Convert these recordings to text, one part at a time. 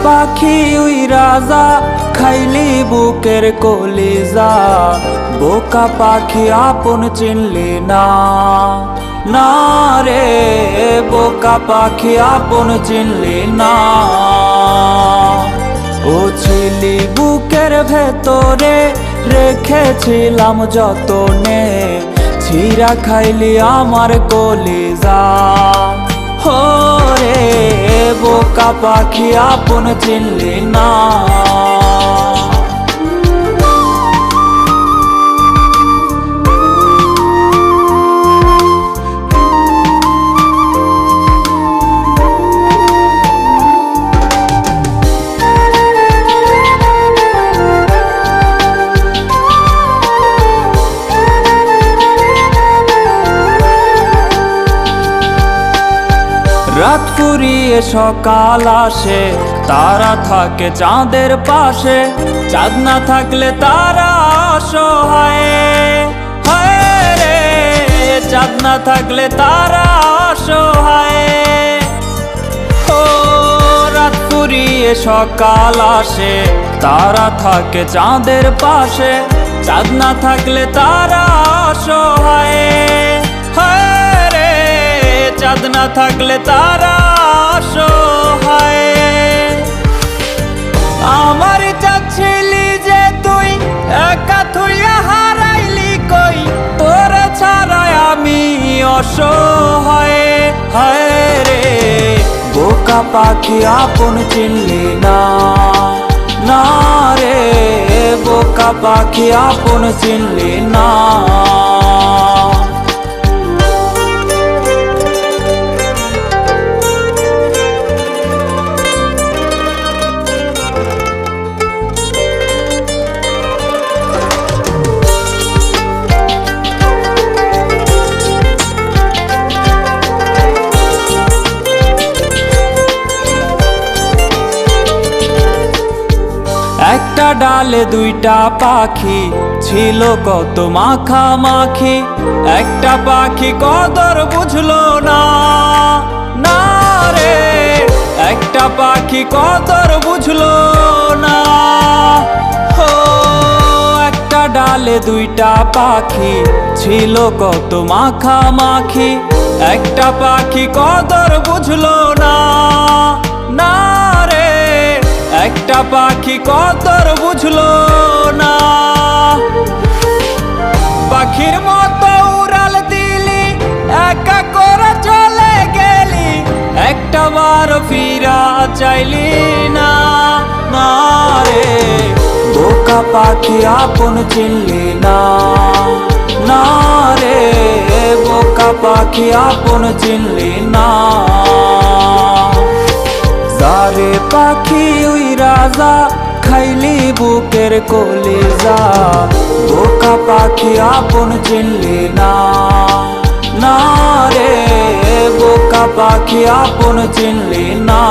পাখি উইরা যা, খাইলি বুকের কলিজা। বোকা পাখি আপন চিনলি না, না রে বোকা পাখি আপন চিনলি না। ও ছিলি বুকের ভেতরে, রেখেছিলাম যতনে, ছিঁড়া খাইলি আমার কলিজা। হো রে বোকা পাখি আপন চিনলি না। রাত ফুরিয়ে সকাল আসে, তারা থাকে চাঁদের পাশে। চাঁদ না থাকলে তারা অসহায়, হায় রে চাঁদ না থাকলে তারা অসহায়। ও রাত ফুরিয়ে সকাল আসে, তারা থাকে চাঁদের পাশে। চাঁদ না থাকলে তারা অসহায়, চাঁদ না থাকলে তারা অসহায়। আমার চাচ্ছিলি যে তুই, একা থুইয়া হারাইলি কই, তোর ছাড়াই আমি অসহায়। হায় রে বোকা পাখি আপন চিনলি না, না রে বোকা পাখি আপন চিনলি না। একটা ডালে দুইটা পাখি, ছিল কত মাখামাখি। একটা পাখি কদর বুঝলো না, না রে একটা পাখি কদর বুঝলো না। ও একটা ডালে দুইটা পাখি, ছিল কত মাখামাখি। একটা পাখি কদর বুঝলো না, না রে একটা পাখি কদর বুঝলো না। পাখির মতো উড়াল দিলি, একা করে চলে গেলি, একটা বার ফিরা চাইলি না, না রে বোকা পাখি আপন চিনলি না, না রে বোকা পাখি আপন চিনলি না। যারে পাখি উইরা যা, খাইলি বুকের কলিজা। বোকা পাখি আপন চিনলি না, না রে বোকা পাখি আপন চিনলি না।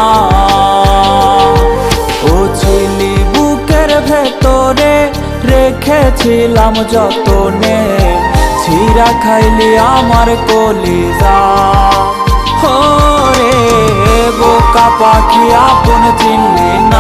ও ছিলি বুকের ভেতরে, রেখেছিলাম যতনে, ছিঁড়া খাইলি আমার কলিজা। হো রে বোকা পাখি আপন চিনলি না।